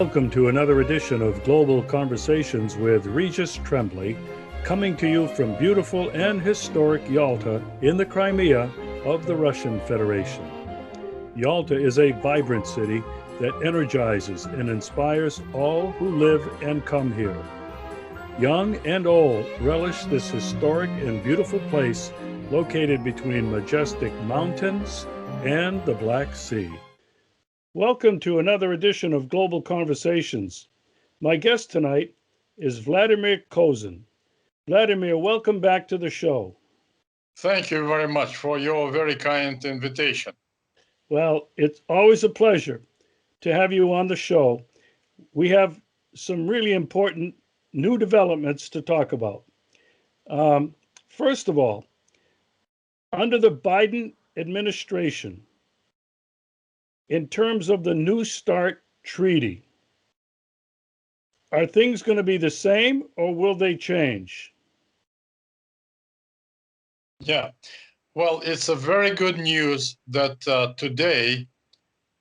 Welcome to another edition of Global Conversations with Regis Tremblay, coming to you from beautiful and historic Yalta in the Crimea of the Russian Federation. Yalta is a vibrant city that energizes and inspires all who live and come here. Young and old relish this historic and beautiful place located between majestic mountains and the Black Sea. Welcome to another edition of Global Conversations. My guest tonight is Vladimir Kozin. Vladimir, welcome back to the show. Thank you very much for your very kind invitation. Well, it's always a pleasure to have you on the show. We have some really important new developments to talk about. First of all, under the Biden administration, in terms of the New START treaty, are things going to be the same or will they change? Yeah, well, it's a very good news that today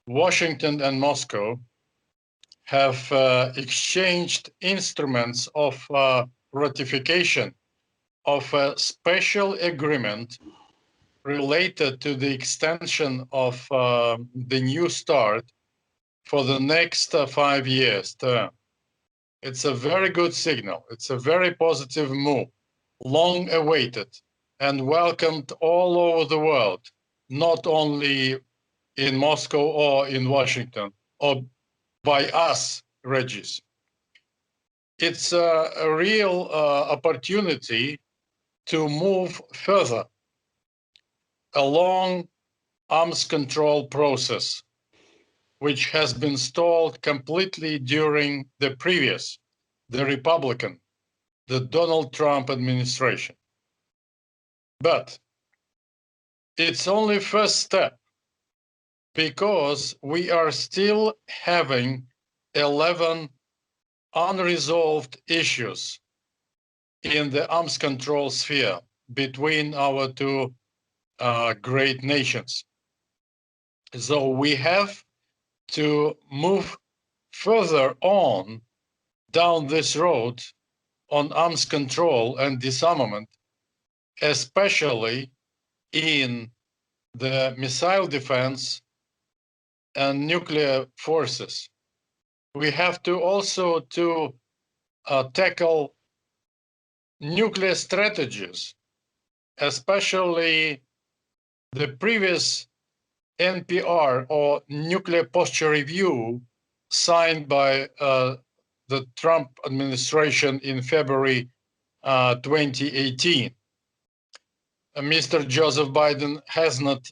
Washington and Moscow have exchanged instruments of ratification of a special agreement related to the extension of the New START for the next 5 years term. It's a very good signal. It's a very positive move, long awaited and welcomed all over the world, not only in Moscow or in Washington, or by us, Regis. It's a real opportunity to move further along arms control process, which has been stalled completely during the Republican, the Donald Trump administration. But it's only first step because we are still having 11 unresolved issues in the arms control sphere between our two great nations. So we have to move further on down this road on arms control and disarmament, especially in the missile defense and nuclear forces. We have to also tackle nuclear strategies, especially the previous NPR or Nuclear Posture Review signed by the Trump administration in February 2018. Mr. Joseph Biden has not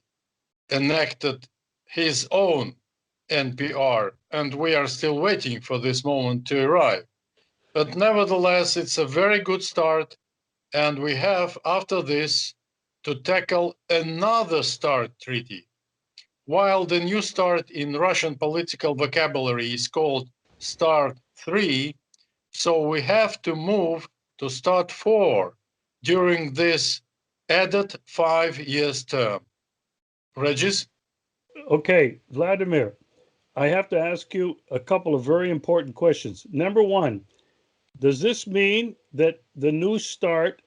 enacted his own NPR, and we are still waiting for this moment to arrive. But nevertheless, it's a very good start, and we have, after this, to tackle another START treaty. While the New START in Russian political vocabulary is called START 3, so we have to move to START 4 during this added 5 years term. Regis? Okay, Vladimir, I have to ask you a couple of very important questions. Number one, does this mean that the New START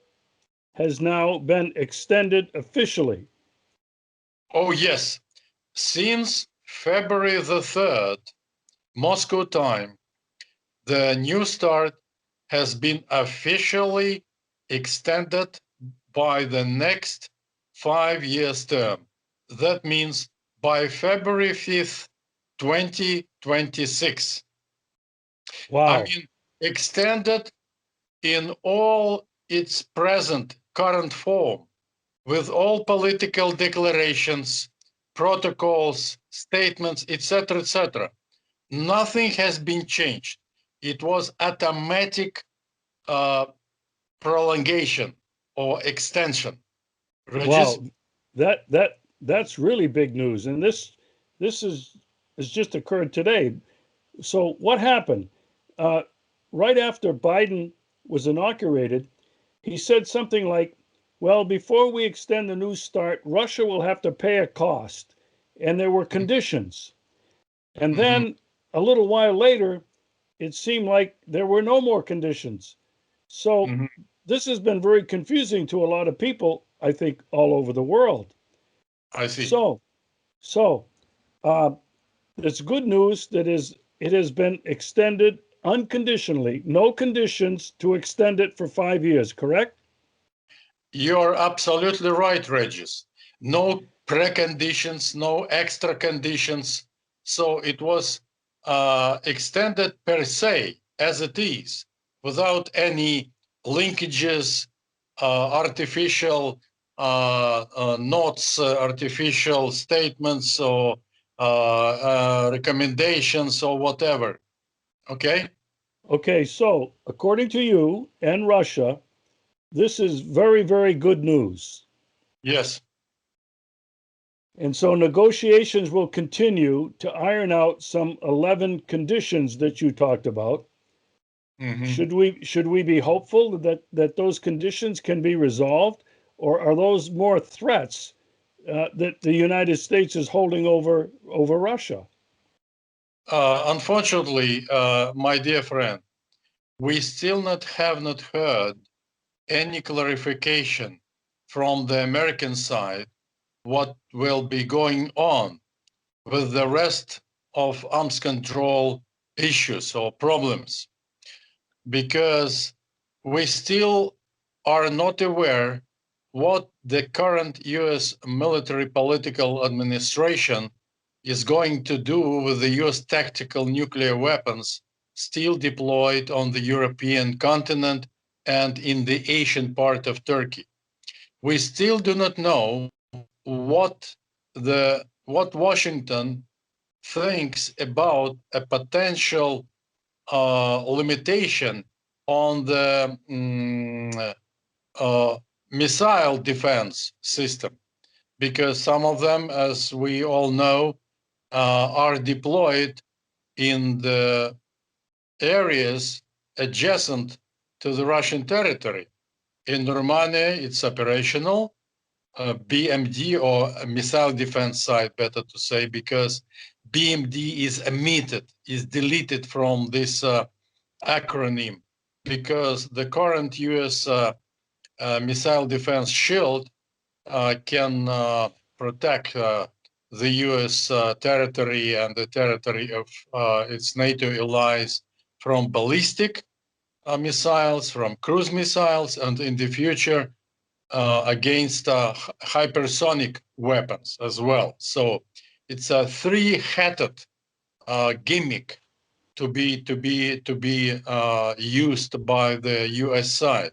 has now been extended officially? Oh, yes. Since February the 3rd, Moscow time, the New START has been officially extended by the next 5 years term. That means by February 5th, 2026. Wow. I mean, extended in all its current form, with all political declarations, protocols, statements, etc., etc. Nothing has been changed. It was automatic prolongation or extension. Regis? Wow, that's really big news, and this is just occurred today. So what happened? Right after Biden was inaugurated, he said something like, well, before we extend the New START, Russia will have to pay a cost. And there were conditions. And then a little while later, it seemed like there were no more conditions. So Mhm. this has been very confusing to a lot of people, I think, all over the world. I see. So, so uh, it's good news that it has been extended unconditionally, no conditions to extend it for 5 years, correct? You're absolutely right, Regis. No preconditions, no extra conditions. So it was extended per se, as it is, without any linkages, artificial notes, artificial statements, or recommendations, or whatever. Okay? Okay, so according to you and Russia, this is very, very good news. Yes. And so negotiations will continue to iron out some 11 conditions that you talked about. Mhm. Should we be hopeful that those conditions can be resolved, or are those more threats that the United States is holding over Russia? Unfortunately, my dear friend, we still have not heard any clarification from the American side what will be going on with the rest of arms control issues or problems, because we still are not aware what the current US military political administration is going to do with the US tactical nuclear weapons still deployed on the European continent and in the Asian part of Turkey. We still do not know what Washington thinks about a potential limitation on the uh, missile defense system, because some of them, as we all know, are deployed in the areas adjacent to the Russian territory. In Romania, it's operational, BMD, or missile defense site, better to say, because BMD is omitted, is deleted from this acronym, because the current US missile defense shield can protect the US territory and the territory of its NATO allies from ballistic missiles, from cruise missiles, and in the future against hypersonic weapons as well. So it's a three-headed gimmick to be used by the U.S. side.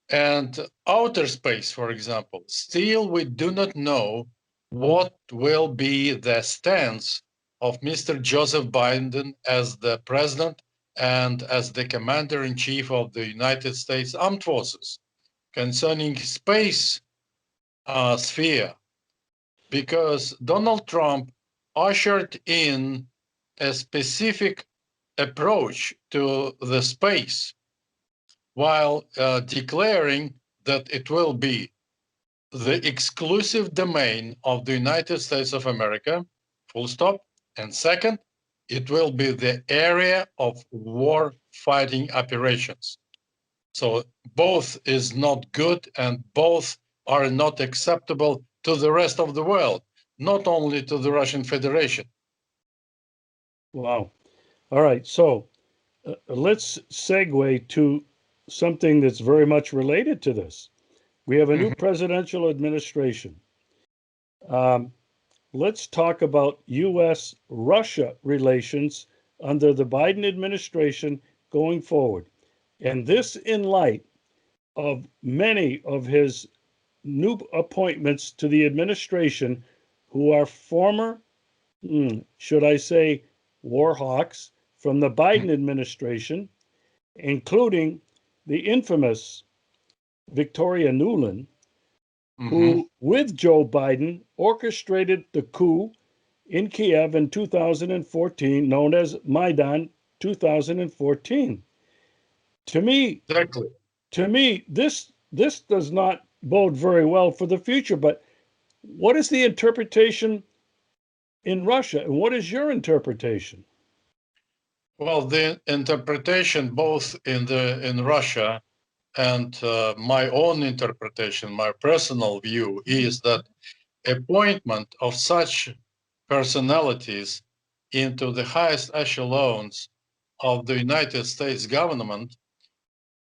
And outer space, for example, still we do not know what will be the stance of Mr. Joseph Biden as the president and as the commander in chief of the United States Armed Forces concerning space sphere, because Donald Trump ushered in a specific approach to the space while declaring that it will be the exclusive domain of the United States of America, full stop. And second, it will be the area of war fighting operations. So both is not good, and both are not acceptable to the rest of the world, not only to the Russian Federation. Wow. All right. So let's segue to something that's very much related to this. We have a new Mhm. presidential administration. Um, let's talk about U.S. Russia relations under the Biden administration going forward. And this in light of many of his new appointments to the administration who are former, should I say, war hawks from the Biden administration, including the infamous Victoria Nuland, Mhm. who, with Joe Biden, orchestrated the coup in Kiev in 2014, known as Maidan 2014. To me, Exactly. this does not bode very well for the future. But what is the interpretation in Russia, and what is your interpretation? Well, the interpretation both in Russia and my own interpretation, my personal view, is that appointment of such personalities into the highest echelons of the United States government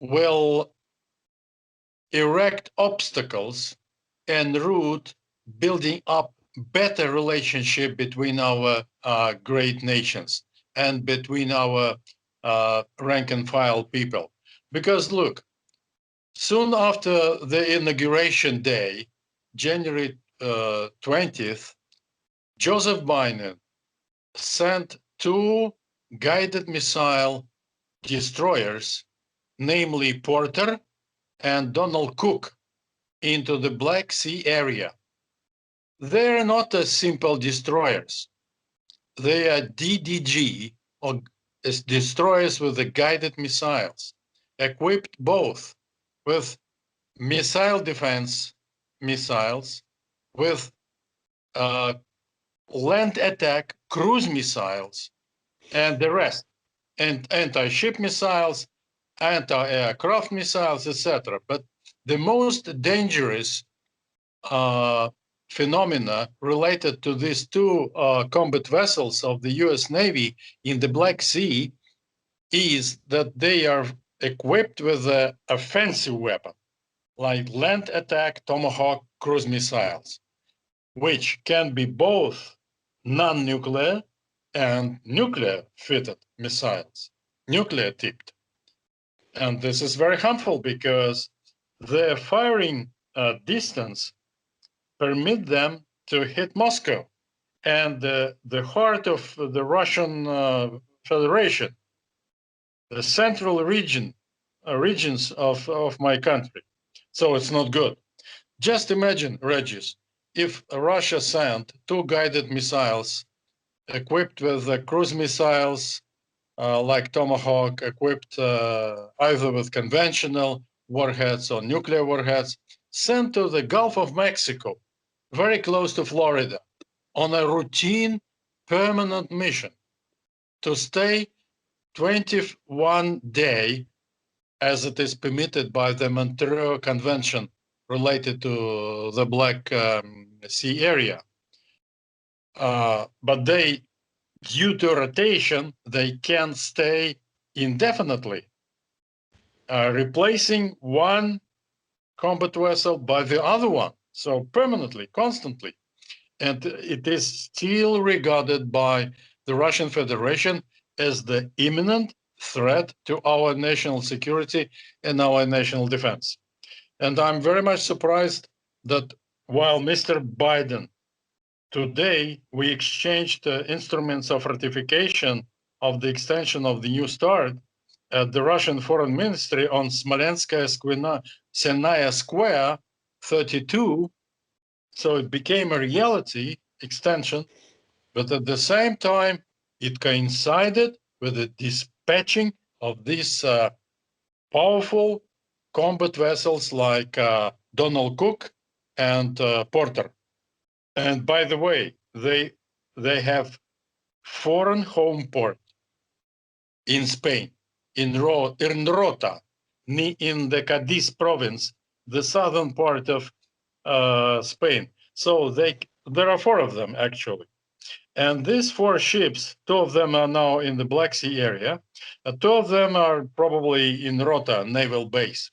will erect obstacles en route building up better relationship between our great nations and between our rank and file people. Because look, soon after the inauguration day, January 20th, Joseph Biden sent two guided missile destroyers, namely Porter and Donald Cook, into the Black Sea area. They're not as simple destroyers. They are DDG, or destroyers with the guided missiles, equipped both with missile defense missiles, with land attack cruise missiles, and the rest, and anti-ship missiles, anti-aircraft missiles, etc. But the most dangerous phenomena related to these two combat vessels of the US Navy in the Black Sea is that they are equipped with an offensive weapon, like land attack Tomahawk cruise missiles, which can be both non-nuclear and nuclear-fitted missiles, nuclear-tipped. And this is very harmful because their firing distance permit them to hit Moscow and the heart of the Russian Federation, the central regions of my country. So it's not good. Just imagine, Regis, if Russia sent two guided missiles equipped with cruise missiles like Tomahawk, equipped either with conventional warheads or nuclear warheads, sent to the Gulf of Mexico, very close to Florida, on a routine permanent mission to stay 21 days, as it is permitted by the Montreal Convention related to the Black Sea area. But they, due to rotation, they can stay indefinitely, replacing one combat vessel by the other one, so permanently, constantly. And it is still regarded by the Russian Federation as the imminent threat to our national security and our national defense. And I'm very much surprised that while Mr. Biden, today we exchanged instruments of ratification of the extension of the New START at the Russian Foreign Ministry on Smolenskaya Senaya Square 32, so it became a reality extension, but at the same time, it coincided with the dispatching of these powerful combat vessels like Donald Cook and Porter. And by the way, they have foreign home port in Spain, in Rota, in the Cadiz province, the southern part of Spain. So there are four of them, actually. And these four ships, two of them are now in the Black Sea area. Two of them are probably in Rota naval base.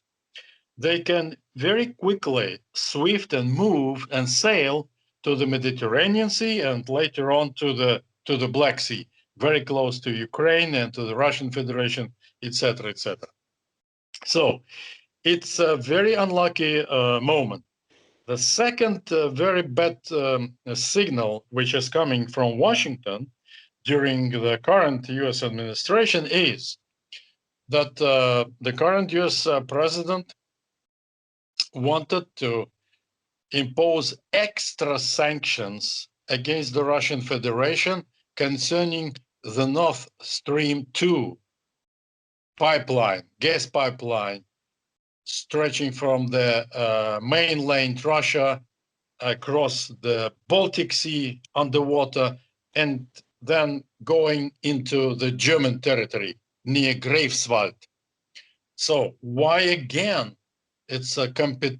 They can very quickly swift and move and sail to the Mediterranean Sea and later on to the Black Sea, very close to Ukraine and to the Russian Federation, etc., etc. So it's a very unlucky moment. The second very bad signal, which is coming from Washington during the current US administration, is that the current US president wanted to impose extra sanctions against the Russian Federation concerning the Nord Stream 2 pipeline, gas pipeline, stretching from the mainland Russia across the Baltic Sea underwater, and then going into the German territory near Greifswald. So why again? It's a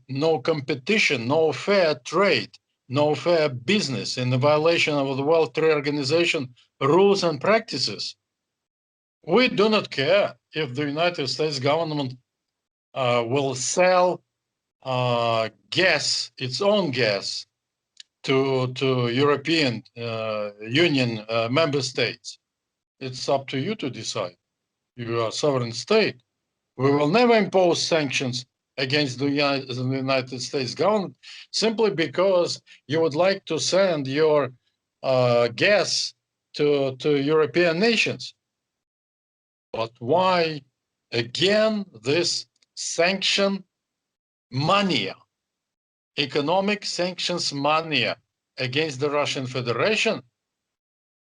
no competition, no fair trade, no fair business in the violation of the World Trade Organization rules and practices. We do not care if the United States government will sell gas, its own gas, to European Union member states. It's up to you to decide. You are a sovereign state. We will never impose sanctions against the United States government simply because you would like to send your gas to European nations. But why, again, this sanction mania, economic sanctions mania against the Russian Federation,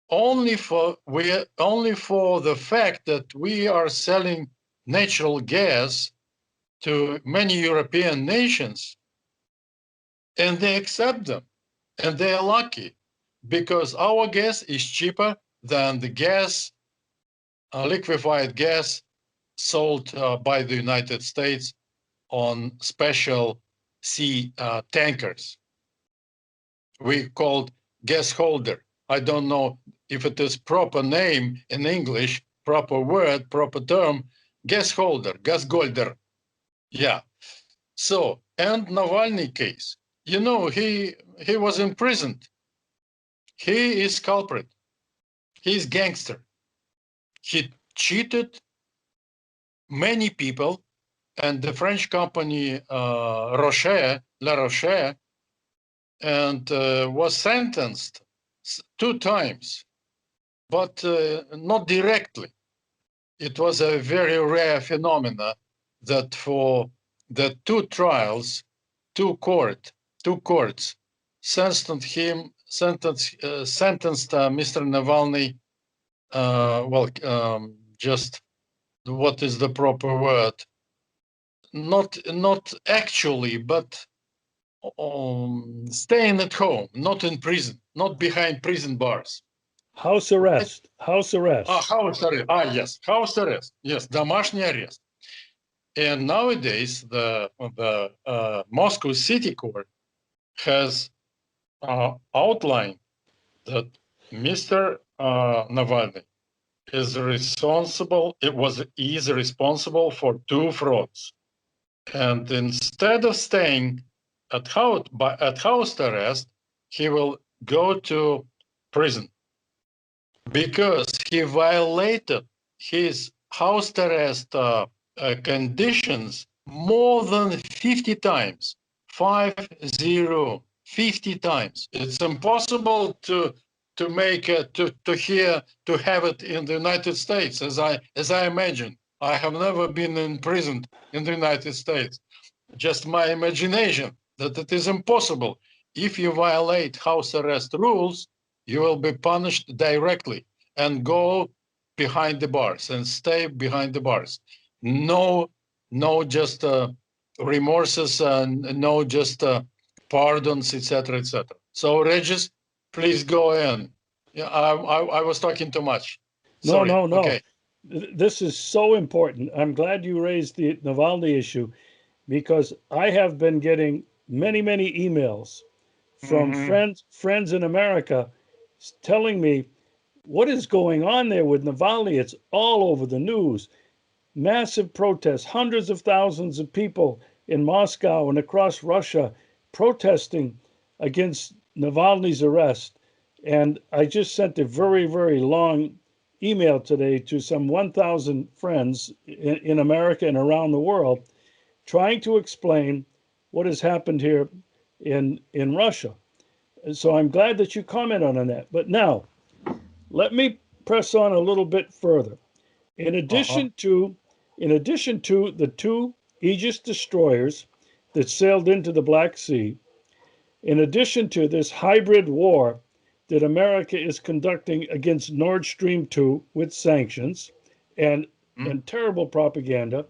only for the fact that we are selling natural gas to many European nations, and they accept them, and they are lucky because our gas is cheaper than the gas, liquefied gas sold by the United States on special sea tankers. We called gas holder. I don't know if it is proper name in English, proper word, proper term, gas holder, gasgolder. Yeah. So, and Navalny case, you know, he was imprisoned. He is culprit. He's gangster. He cheated many people, and the French company La Roche, and was sentenced 2 times, but not directly. It was a very rare phenomena that for the 2 trials, 2 courts sentenced Mr. Navalny. Just what is the proper word? Not actually, but staying at home, not in prison, not behind prison bars. House arrest. House arrest. House arrest. Yes, house arrest. Yes, домашний areст. And nowadays, the Moscow City Court has outlined that Mr. Navalny is responsible. Is responsible for 2 frauds, and instead of staying at house arrest, he will go to prison because he violated his house arrest conditions more than 50 times. 50 times. It's impossible to have it in the United States, as I imagine. I have never been imprisoned in the United States. Just my imagination that it is impossible. If you violate house arrest rules, you will be punished directly and go behind the bars and stay behind the bars. No just remorses and no just pardons, etc., etc. So, Regis, please go in. Yeah, I was talking too much. Sorry. No. Okay. This is so important. I'm glad you raised the Navalny issue because I have been getting many emails from friends in America telling me what is going on there with Navalny. It's all over the news. Massive protests, hundreds of thousands of people in Moscow and across Russia protesting against Navalny's arrest. And I just sent a very long email today to some 1,000 friends in America and around the world, trying to explain what has happened here in Russia. So I'm glad that you commented on that. But now, let me press on a little bit further. In addition to the 2 Aegis destroyers that sailed into the Black Sea, in addition to this hybrid war that America is conducting against Nord Stream 2 with sanctions and terrible propaganda,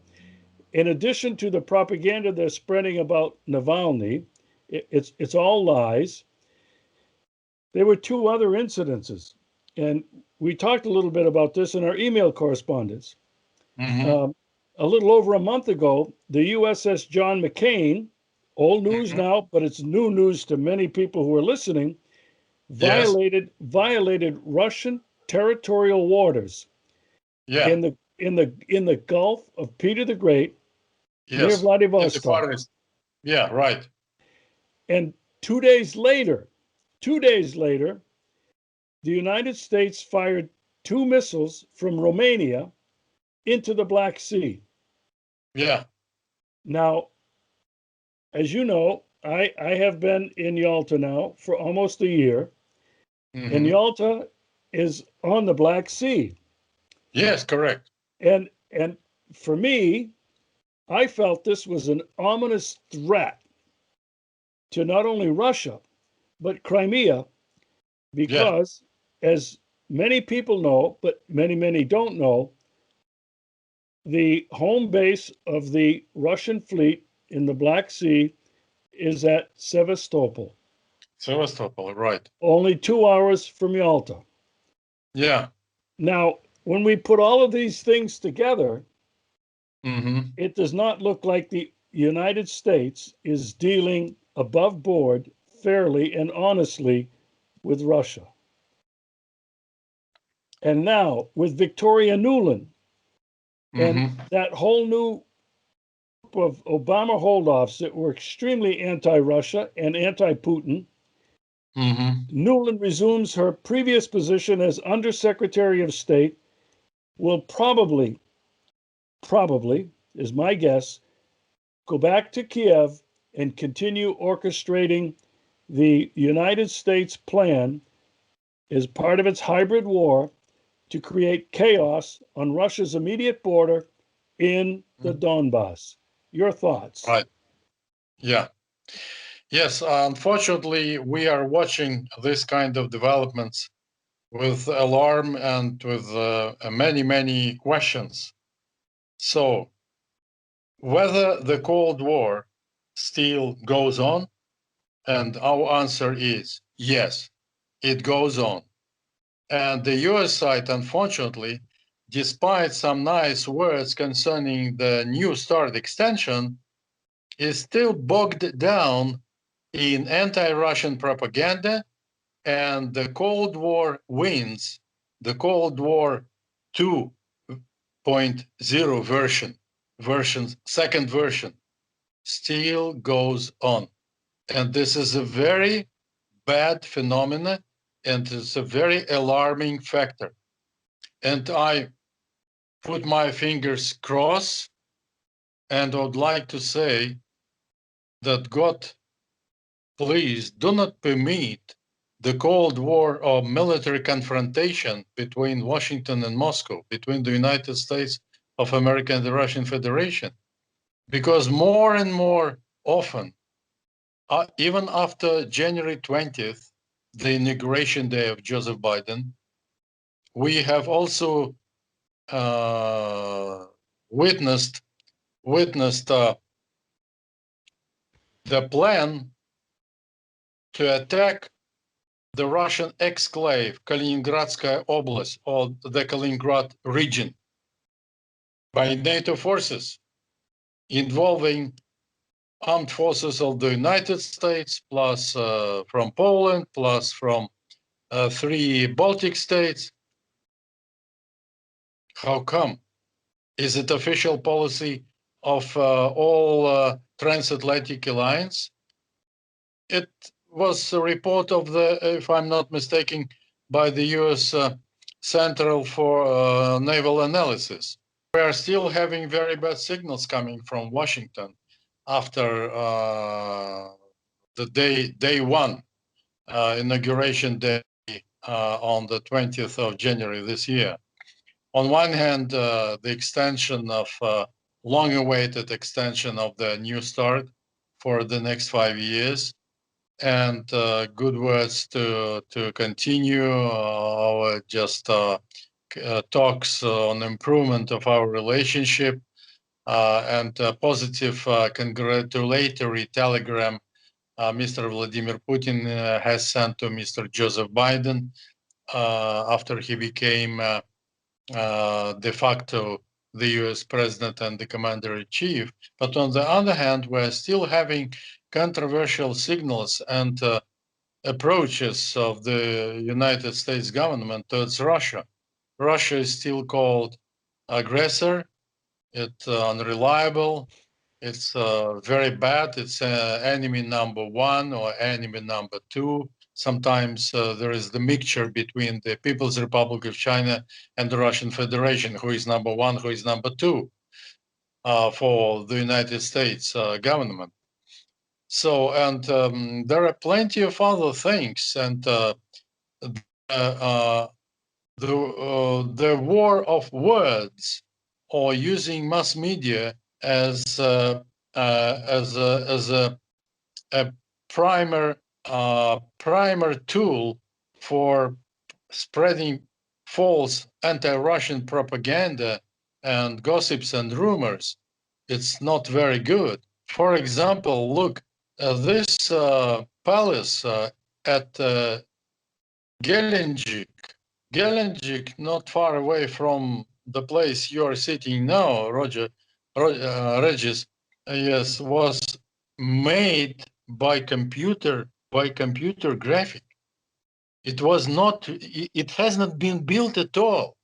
in addition to the propaganda they're spreading about Navalny, it's all lies. There were 2 other incidences and we talked a little bit about this in our email correspondence. Mhm. A little over a month ago, the USS John McCain, old news Mhm. now, but it's new news to many people who are listening, Yes. violated Russian territorial waters Yeah. in the Gulf of Peter the Great near Yes. In the Vladivostok. Far East. Yeah. Right. And 2 days later, the United States fired two missiles from Romania into the Black Sea. Yeah. Now, as you know, I have been in Yalta now for almost a year, and Mhm. Yalta is on the Black Sea. Yes. Correct. And for me, I felt this was an ominous threat to not only Russia, but Crimea, Yeah. because as many people know, but many don't know, the home base of the Russian fleet in the Black Sea is at Sevastopol, Sevastopol. Right. only 2 hours from Yalta. Yeah. Now, when we put all of these things together, Mhm. it does not look like the United States is dealing above board, fairly, and honestly with Russia. And now, with Victoria Nuland and Mhm. that whole new group of Obama holdoffs that were extremely anti Russia and anti Putin, Mhm. Nuland resumes her previous position as Undersecretary of State, will probably, is my guess, go back to Kiev and continue orchestrating the United States plan as part of its hybrid war to create chaos on Russia's immediate border in the Mhm. Donbass. Your thoughts? Right. Yeah. Yes. Unfortunately, we are watching this kind of developments with alarm and with many questions. So, whether the Cold War still goes on, and our answer is yes, it goes on. And the US side, unfortunately, despite some nice words concerning the New START extension, is still bogged down in anti-Russian propaganda, and the Cold War wins. The Cold War 2.0 second version, still goes on. And this is a very bad phenomenon, and it's a very alarming factor. And I put my fingers crossed and would like to say that God, please do not permit the Cold War or military confrontation between Washington and Moscow, between the United States of America and the Russian Federation. Because more and more often, even after January 20th, the inauguration day of Joseph Biden, we have also uh, witnessed the plan to attack the Russian exclave Kaliningradskaya Oblast, or the Kaliningrad region, by NATO forces involving armed forces of the United States, plus from Poland, plus from 3 Baltic states. How come? Is it official policy of all transatlantic alliance? It was a report of the, if I'm not mistaken, by the U.S. Central for Naval Analysis. We are still having very bad signals coming from Washington after the day one, inauguration day on the 20th of January this year. On one hand, the extension of long-awaited extension of the New START for the next 5 years, and good words to continue our just talks on improvement of our relationship, and a positive congratulatory telegram Mr. Vladimir Putin has sent to Mr. Joseph Biden after he became de facto the US president and the commander-in-chief. But on the other hand, we're still having controversial signals and approaches of the United States government towards Russia. Russia is still called aggressor. It's unreliable. It's very bad. It's enemy number one or enemy number two. Sometimes there is the mixture between the People's Republic of China and the Russian Federation, who is number one, who is number two for the United States government. So, and there are plenty of other things. And the war of words, or using mass media as a primer tool for spreading false anti-Russian propaganda and gossips and rumors, it's not very good. For example, look, this palace at Gelendzhik, not far away from the place you are sitting now, Regis, yes, was made by computer graphic. It was not, it has not been built at all.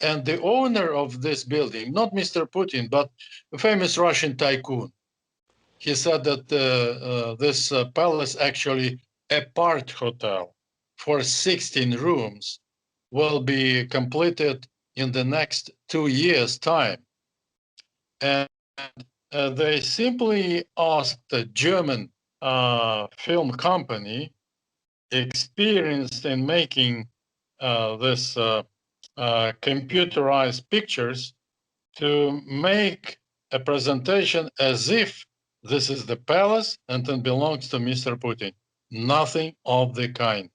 And the owner of this building, not Mr. Putin, but a famous Russian tycoon, he said that this palace, actually a part hotel for 16 rooms, will be completed in the next 2 years' time. And they simply asked a German film company experienced in making this computerized pictures to make a presentation as if this is the palace and it belongs to Mr. Putin. Nothing of the kind.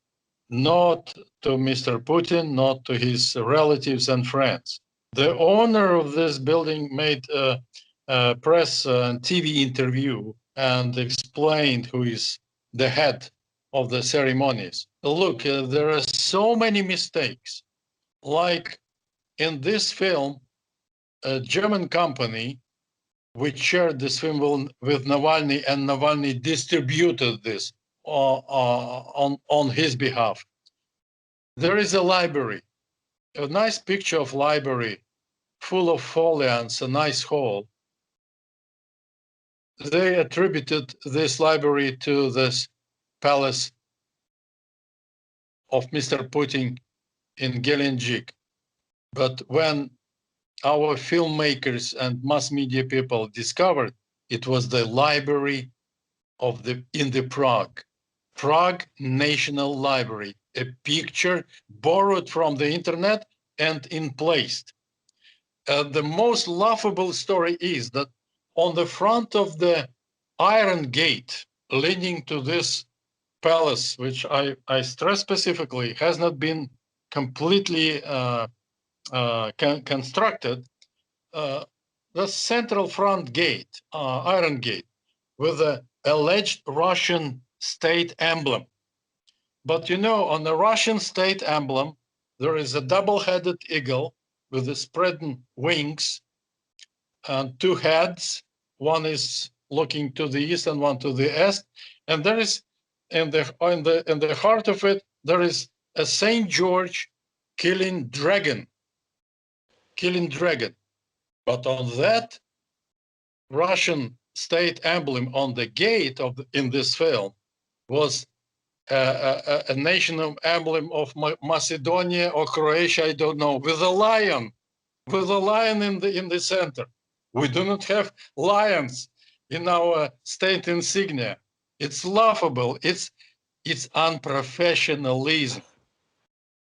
Not to Mr. Putin, not to his relatives and friends. The owner of this building made a press and TV interview and explained who is the head of the ceremonies. Look, there are so many mistakes. Like in this film, a German company which shared this film with Navalny, and Navalny distributed this on his behalf. There is a library, a nice picture of library full of foliants, a nice hall. They attributed this library to this palace of Mr. Putin in Gelendzhik. But when our filmmakers and mass media people discovered it was the library in the Prague National Library, a picture borrowed from the internet and emplaced. The most laughable story is that on the front of the iron gate leading to this palace, which I stress specifically, has not been completely constructed, the central front gate, iron gate, with the alleged Russian state emblem. But you know, on the Russian state emblem, there is a double-headed eagle with the spreading wings and two heads. One is looking to the east and one to the west. And there is, in the heart of it, there is a Saint George killing dragon. But on that Russian state emblem on the gate in this film was a national emblem of Macedonia or Croatia, I don't know, with a lion in the center. We do not have lions in our state insignia. It's laughable. It's unprofessionalism.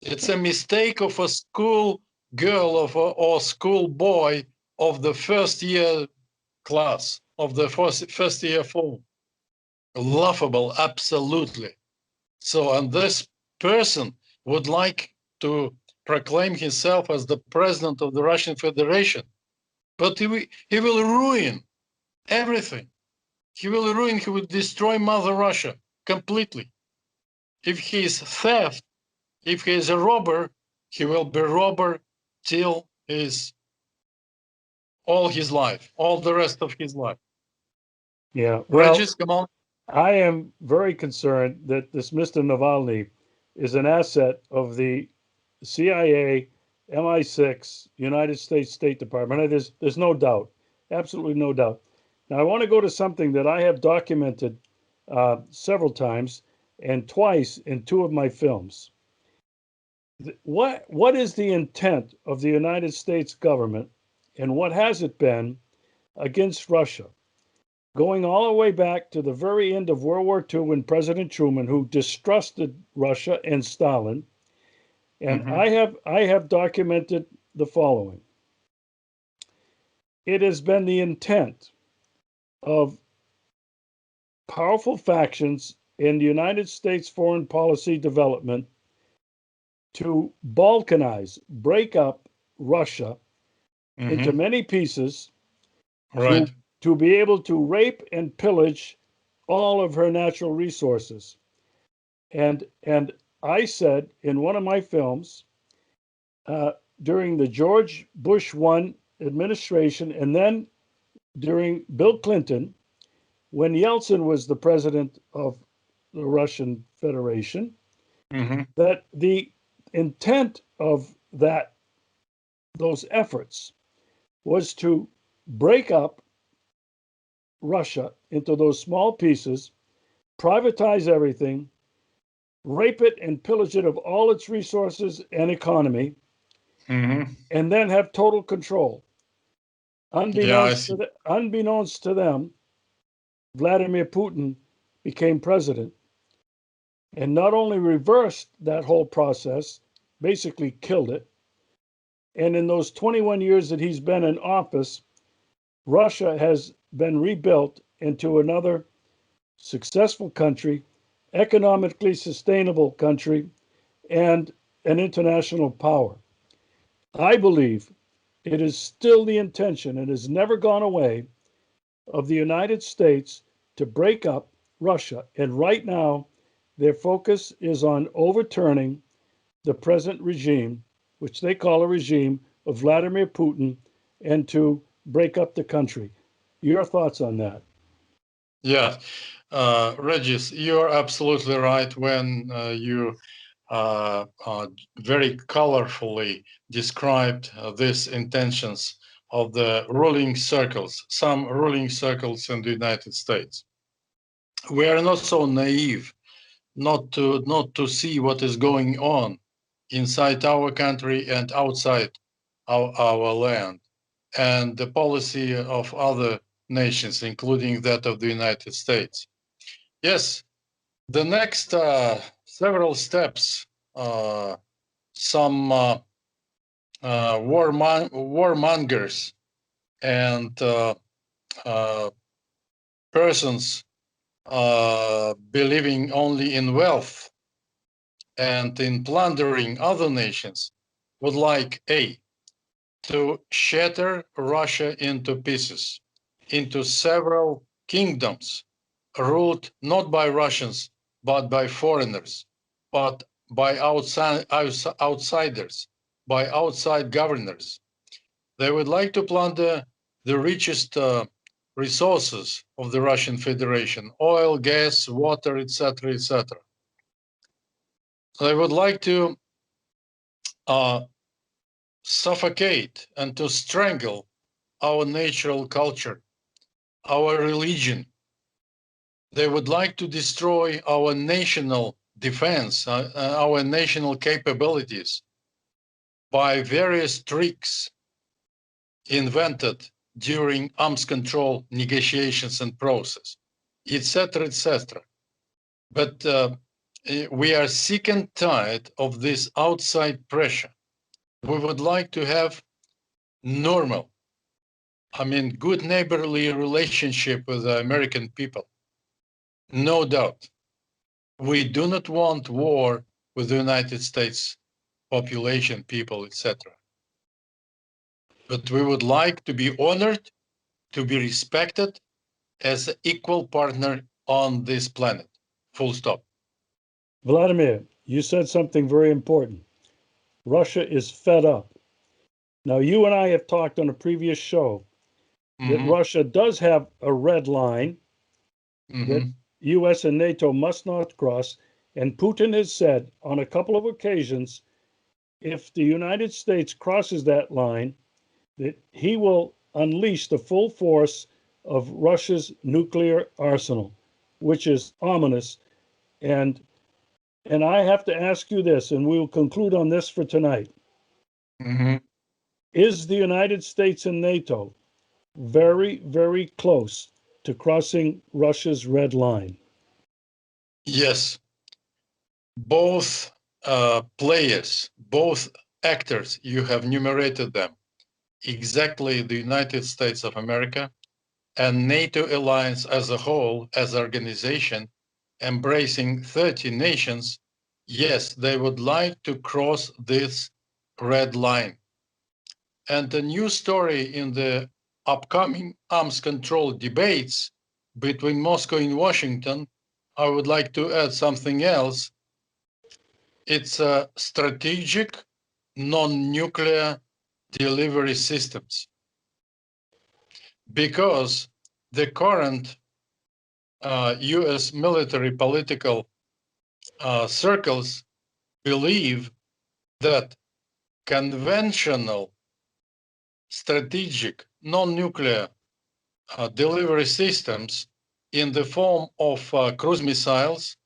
It's a mistake of a school girl or school boy of the first year class, of the first year form. Laughable, absolutely. So, and this person would like to proclaim himself as the president of the Russian Federation, but he will ruin everything. He will destroy Mother Russia completely. If his theft If he is a robber, he will be a robber till all his life, all the rest of his life. Yeah, well, Regis, come on. I am very concerned that this Mr. Navalny is an asset of the CIA, MI6, United States State Department. There's no doubt, absolutely no doubt. Now, I want to go to something that I have documented several times and twice in two of my films. What is the intent of the United States government, and what has it been against Russia? Going all the way back to the very end of World War II when President Truman, who distrusted Russia and Stalin, and I have documented the following. It has been the intent of powerful factions in the United States foreign policy development to balkanize, break up Russia into many pieces, Right. to be able to rape and pillage all of her natural resources. And I said in one of my films, during the George Bush 1 administration, and then during Bill Clinton, when Yeltsin was the president of the Russian Federation, that the intent of those efforts was to break up Russia into those small pieces, privatize everything, rape it and pillage it of all its resources and economy, and then have total control. Unbeknownst to them, Vladimir Putin became president and not only reversed that whole process, basically killed it. And in those 21 years that he's been in office, Russia has been rebuilt into another successful country, economically sustainable country, and an international power. I believe it is still the intention, and has never gone away, of the United States to break up Russia. And right now, their focus is on overturning the present regime, which they call a regime of Vladimir Putin, and to break up the country. Your thoughts on that? Yeah, Regis, you're absolutely right when you very colorfully described these intentions of the ruling circles, some ruling circles in the United States. We are not so naive not to see what is going on inside our country and outside our land, and the policy of other nations, including that of the United States. Yes, the next several steps, some warmongers and persons believing only in wealth and in plundering other nations would like to shatter Russia into pieces, into several kingdoms ruled not by Russians, but by foreigners, but by outsiders, by outside governors. They would like to plunder the richest resources of the Russian Federation, oil, gas, water, etc., etc. They would like to suffocate and to strangle our natural culture, our religion. They would like to destroy our national defense, our national capabilities by various tricks invented during arms control negotiations and process, etc., etc. But we are sick and tired of this outside pressure. We would like to have normal, good neighborly relationship with the American people. No doubt. We do not want war with the United States population, people, etc. But we would like to be honored, to be respected as an equal partner on this planet. Full stop. Vladimir, you said something very important. Russia is fed up. Now, you and I have talked on a previous show that Russia does have a red line that US and NATO must not cross. And Putin has said on a couple of occasions, if the United States crosses that line, that he will unleash the full force of Russia's nuclear arsenal, which is ominous. And I have to ask you this, and we will conclude on this for tonight. Is the United States and NATO very, very close to crossing Russia's red line? Yes. Both players, both actors, you have enumerated them, exactly the United States of America and NATO alliance as a whole, as an organization, embracing 30 nations, yes, they would like to cross this red line. And a new story in the upcoming arms control debates between Moscow and Washington, I would like to add something else. It's a strategic non-nuclear delivery systems. Because the current US military political circles believe that conventional strategic non-nuclear delivery systems in the form of cruise missiles,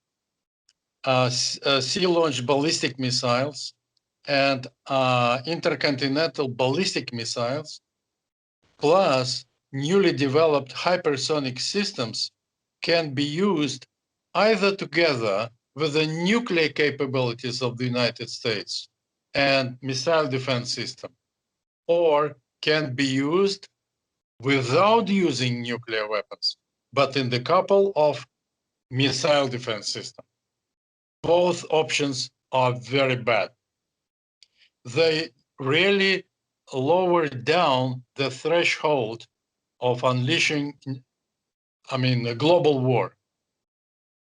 sea-launched ballistic missiles, and intercontinental ballistic missiles, plus newly developed hypersonic systems can be used either together with the nuclear capabilities of the United States and missile defense system, or can be used without using nuclear weapons, but in the couple of missile defense system. Both options are very bad. They really lower down the threshold of unleashing, a global war.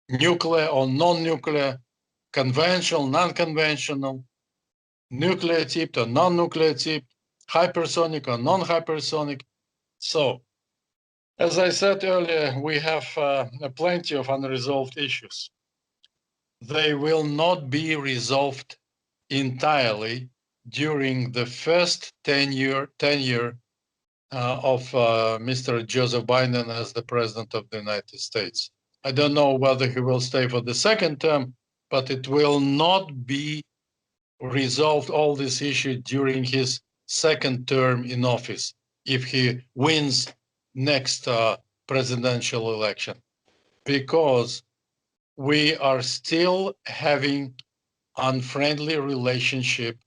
Nuclear or non-nuclear, conventional, non-conventional, nuclear tipped or non-nuclear tipped, hypersonic or non-hypersonic. So, as I said earlier, we have plenty of unresolved issues. They will not be resolved entirely during the first tenure of Mr. Joseph Biden as the president of the United States. I don't know whether he will stay for the second term, but it will not be resolved, all this issue, during his second term in office, if he wins next presidential election, because we are still having unfriendly relationship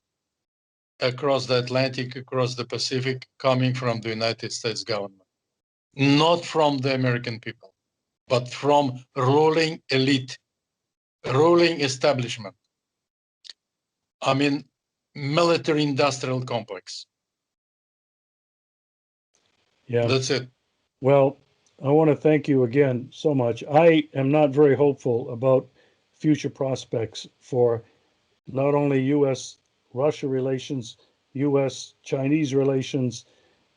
across the Atlantic, across the Pacific, coming from the United States government, not from the American people, but from ruling elite, ruling establishment. Military industrial complex. Yeah. That's it. Well, I want to thank you again so much. I am not very hopeful about future prospects for not only US Russia relations, US Chinese relations,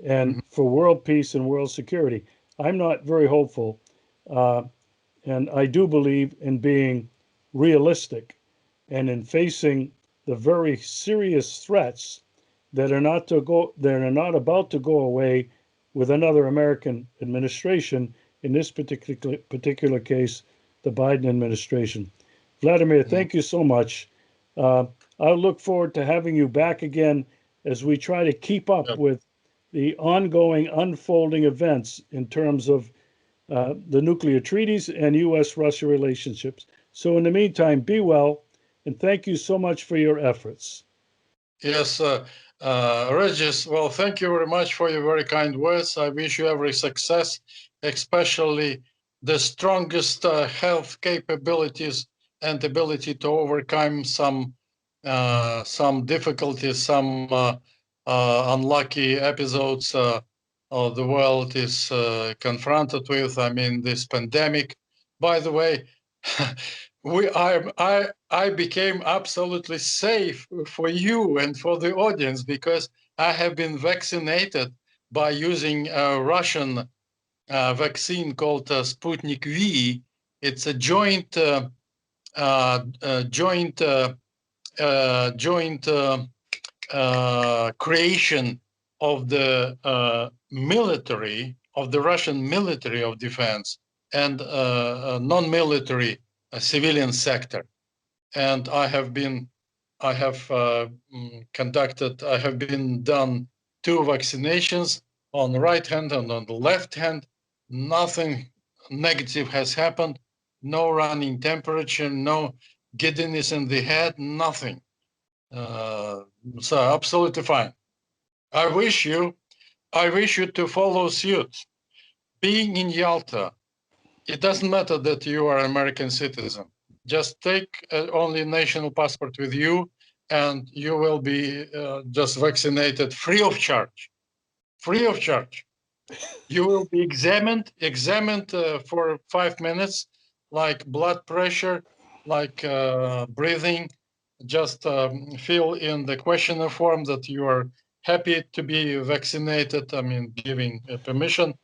and for world peace and world security. I'm not very hopeful. And I do believe in being realistic and in facing the very serious threats that are not about to go away with another American administration, in this particular case, the Biden administration. Vladimir, thank you so much. I look forward to having you back again as we try to keep up with the ongoing unfolding events in terms of the nuclear treaties and US-Russia relationships. So in the meantime, be well, and thank you so much for your efforts. Yes, Regis, well, thank you very much for your very kind words. I wish you every success, especially the strongest health capabilities and ability to overcome some difficulties, some unlucky episodes the world is confronted with. This pandemic. By the way, I became absolutely safe for you and for the audience because I have been vaccinated by using a Russian vaccine called Sputnik V. It's a joint creation of the military, of the Russian military of defense and non-military civilian sector. And I have been done 2 vaccinations on the right hand and on the left hand. Nothing negative has happened. No running temperature, no giddiness in the head, nothing. So absolutely fine. I wish you to follow suit. Being in Yalta, it doesn't matter that you are an American citizen. Just take only national passport with you, and you will be just vaccinated free of charge. Free of charge. You will be examined for 5 minutes, like blood pressure, like breathing. Just fill in the questionnaire form that you are happy to be vaccinated. I mean, giving permission,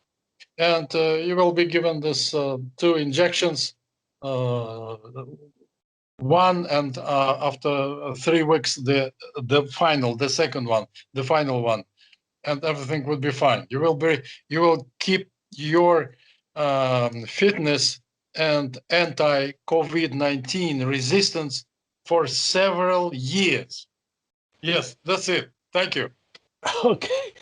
and you will be given this 2 injections. One, and after 3 weeks, the second one, the final one, and everything will be fine. You will keep your fitness and anti-COVID-19 resistance for several years. Yes, that's it. Thank you. Okay.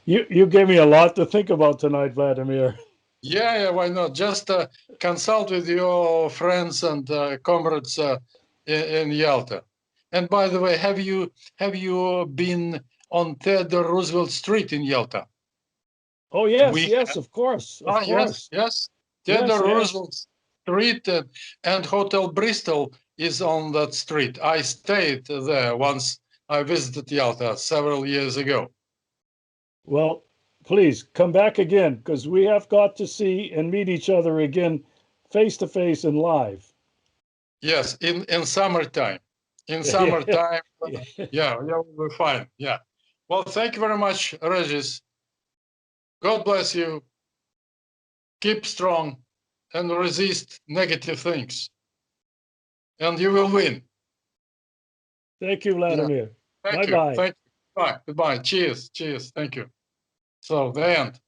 You gave me a lot to think about tonight, Vladimir. Yeah, why not? Just consult with your friends and comrades in Yalta. And by the way, have you been on Theodore Roosevelt Street in Yalta? Oh yes, yes, of course, of Yes, course. yes. Yes, Theodore yes. Roosevelt Street and Hotel Bristol is on that street. I stayed there once. I visited Yalta several years ago. Well, please come back again because we have got to see and meet each other again face to face and live. Yes, in summertime. In Yeah, summertime, yeah. yeah, we're fine. Yeah. Well, thank you very much, Regis. God bless you. Keep strong and resist negative things, and you will win. Thank you, Yeah. Vladimir. Thank Bye you. bye. Thank you. Bye. Goodbye. Cheers. Cheers. Thank you. So the end.